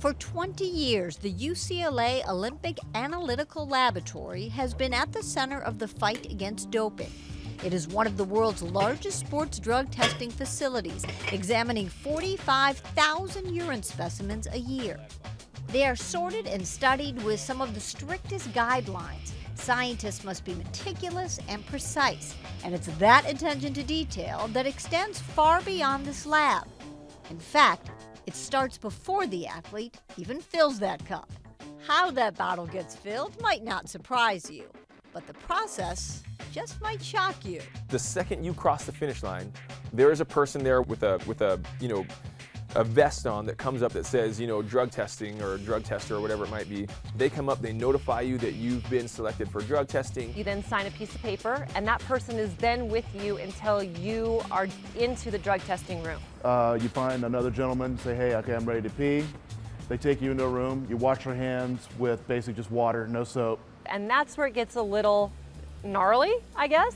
For 20 years, the UCLA Olympic Analytical Laboratory has been at the center of the fight against doping. It is one of the world's largest sports drug testing facilities, examining 45,000 urine specimens a year. They are sorted and studied with some of the strictest guidelines. Scientists must be meticulous and precise, and it's that attention to detail that extends far beyond this lab. In fact, it starts before the athlete even fills that cup. How that bottle gets filled might not surprise you, but the process just might shock you. The second you cross the finish line, there is a person there with a vest on that comes up that says, drug testing or drug tester or whatever it might be. They come up, they notify you that you've been selected for drug testing. You then sign a piece of paper, and that person is then with you until you are into the drug testing room. You find another gentleman, say, hey, okay, I'm ready to pee. They take you into a room, you wash your hands with basically just water, no soap. And that's where it gets a little gnarly, I guess.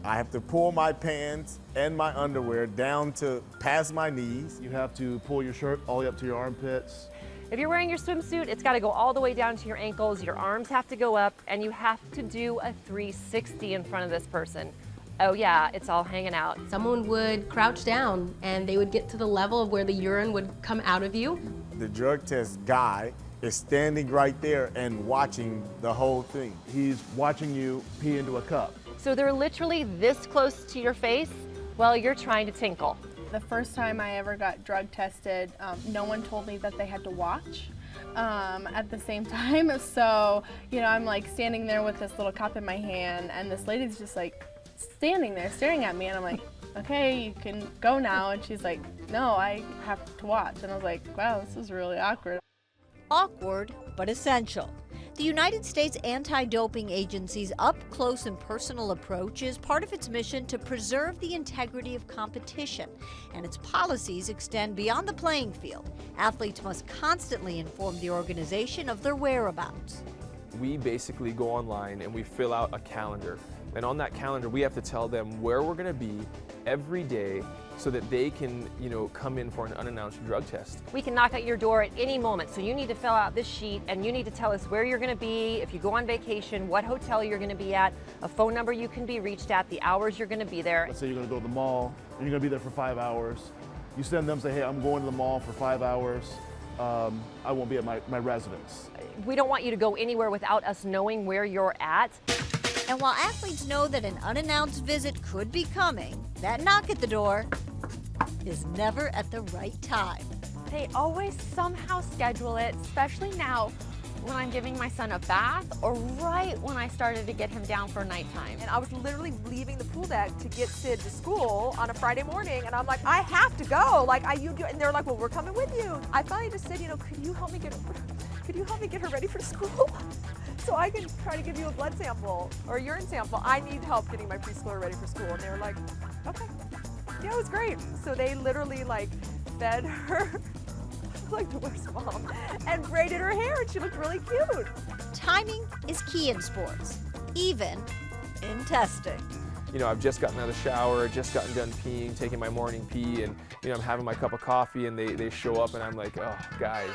I have to pull my pants and my underwear down to past my knees. You have to pull your shirt all the way up to your armpits. If you're wearing your swimsuit, it's got to go all the way down to your ankles, your arms have to go up, and you have to do a 360 in front of this person. Oh yeah, it's all hanging out. Someone would crouch down and they would get to the level of where the urine would come out of you. The drug test guy is standing right there and watching the whole thing. He's watching you pee into a cup. So they're literally this close to your face while you're trying to tinkle. The first time I ever got drug tested, no one told me that they had to watch at the same time. So, I'm like standing there with this little cup in my hand, and this lady's just like standing there staring at me, and I'm like, okay, you can go now. And she's like, no, I have to watch. And I was like, wow, this is really awkward. Awkward, but essential. The United States Anti-Doping Agency's up-close and personal approach is part of its mission to preserve the integrity of competition, and its policies extend beyond the playing field. Athletes must constantly inform the organization of their whereabouts. We basically go online and we fill out a calendar. And on that calendar, we have to tell them where we're going to be every day so that they can, come in for an unannounced drug test. We can knock at your door at any moment, so you need to fill out this sheet and you need to tell us where you're going to be, if you go on vacation, what hotel you're going to be at, a phone number you can be reached at, the hours you're going to be there. Let's say you're going to go to the mall and you're going to be there for 5 hours. You send them, say, hey, I'm going to the mall for 5 hours. I won't be at my residence. We don't want you to go anywhere without us knowing where you're at. And while athletes know that an unannounced visit could be coming, that knock at the door is never at the right time. They always somehow schedule it, especially now when I'm giving my son a bath or right when I started to get him down for nighttime. And I was literally leaving the pool deck to get Sid to school on a Friday morning, and I'm like, I have to go. And they're like, well, we're coming with you. I finally just said, could you help me get her ready for school? So I can try to give you a blood sample or a urine sample. I need help getting my preschooler ready for school. And they were like, okay. Yeah, it was great. So they literally fed her like the worst mom and braided her hair, and she looked really cute. Timing is key in sports, even in testing. I've just gotten out of the shower, just gotten done peeing, taking my morning pee, and I'm having my cup of coffee, and they show up, and I'm like, oh, guys,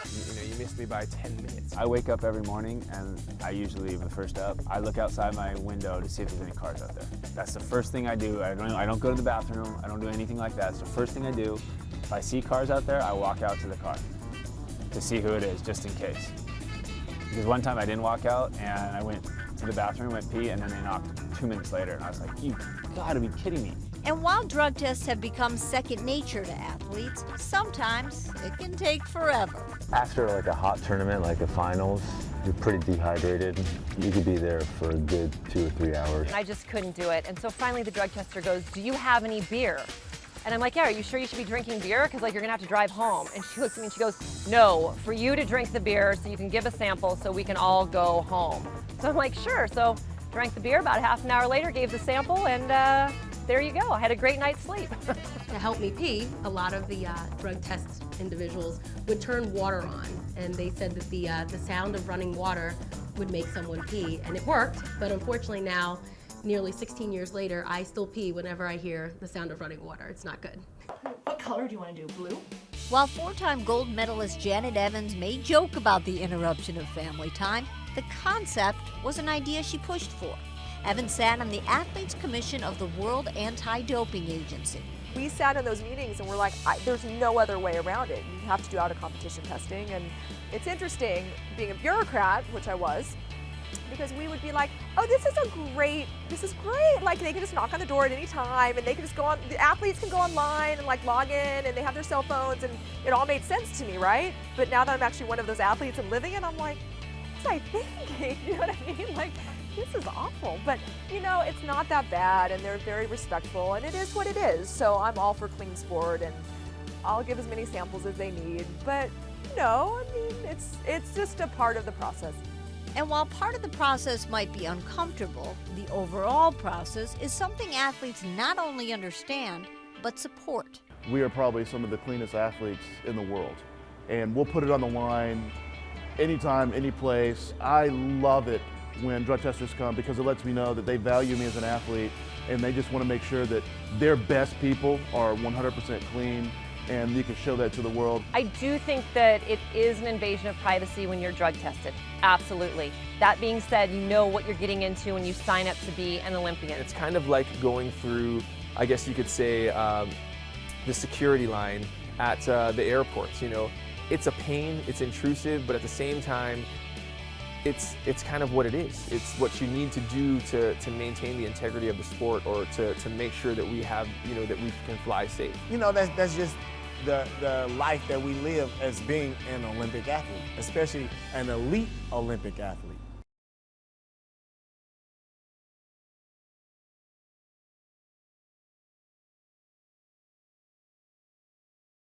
you missed me by 10 minutes. I wake up every morning, and I usually leave the first up. I look outside my window to see if there's any cars out there. That's the first thing I do. I don't go to the bathroom. I don't do anything like that. It's the first thing I do. If I see cars out there, I walk out to the car to see who it is, just in case. Because one time I didn't walk out, and I went to the bathroom, went pee, and then they knocked 2 minutes later, and I was like, you gotta be kidding me. And while drug tests have become second nature to athletes, sometimes it can take forever. After a hot tournament, like a finals, you're pretty dehydrated. You could be there for a good 2 or 3 hours. I just couldn't do it. And so finally the drug tester goes, do you have any beer? And I'm like, yeah, are you sure you should be drinking beer? Because you're gonna have to drive home. And she looks at me and she goes, no, for you to drink the beer so you can give a sample so we can all go home. So I'm like, sure. So drank the beer, about half an hour later, gave the sample, and there you go. I had a great night's sleep. To help me pee, a lot of the drug test individuals would turn water on, and they said that the sound of running water would make someone pee, and it worked, but unfortunately now, nearly 16 years later, I still pee whenever I hear the sound of running water. It's not good. What color do you want to do? Blue? While four-time gold medalist Janet Evans may joke about the interruption of family time, the concept was an idea she pushed for. Evans sat on the Athletes Commission of the World Anti-Doping Agency. We sat in those meetings and we're like, there's no other way around it. You have to do out-of-competition testing. And it's interesting being a bureaucrat, which I was, because we would be like, oh, this is great. Like, they can just knock on the door at any time, and they can just go on, the athletes can go online and like log in, and they have their cell phones, and it all made sense to me, right? But now that I'm actually one of those athletes and living it, I'm like, what was I thinking? You know what I mean? Like, this is awful. But, you know, it's not that bad, and they're very respectful, and it is what it is. So I'm all for clean sport, and I'll give as many samples as they need. But, no, I mean, it's just a part of the process. And while part of the process might be uncomfortable, the overall process is something athletes not only understand, but support. We are probably some of the cleanest athletes in the world, and we'll put it on the line anytime, any place. I love it when drug testers come because it lets me know that they value me as an athlete, and they just want to make sure that their best people are 100% clean, and you can show that to the world. I do think that it is an invasion of privacy when you're drug tested. Absolutely. That being said, you know what you're getting into when you sign up to be an Olympian. It's kind of like going through, I guess you could say, the security line at the airports. You know, it's a pain, it's intrusive, but at the same time, it's kind of what it is. It's what you need to do to maintain the integrity of the sport, or to make sure that we have, you know, that we can fly safe. You know, that's just the life that we live as being an Olympic athlete, especially an elite Olympic athlete.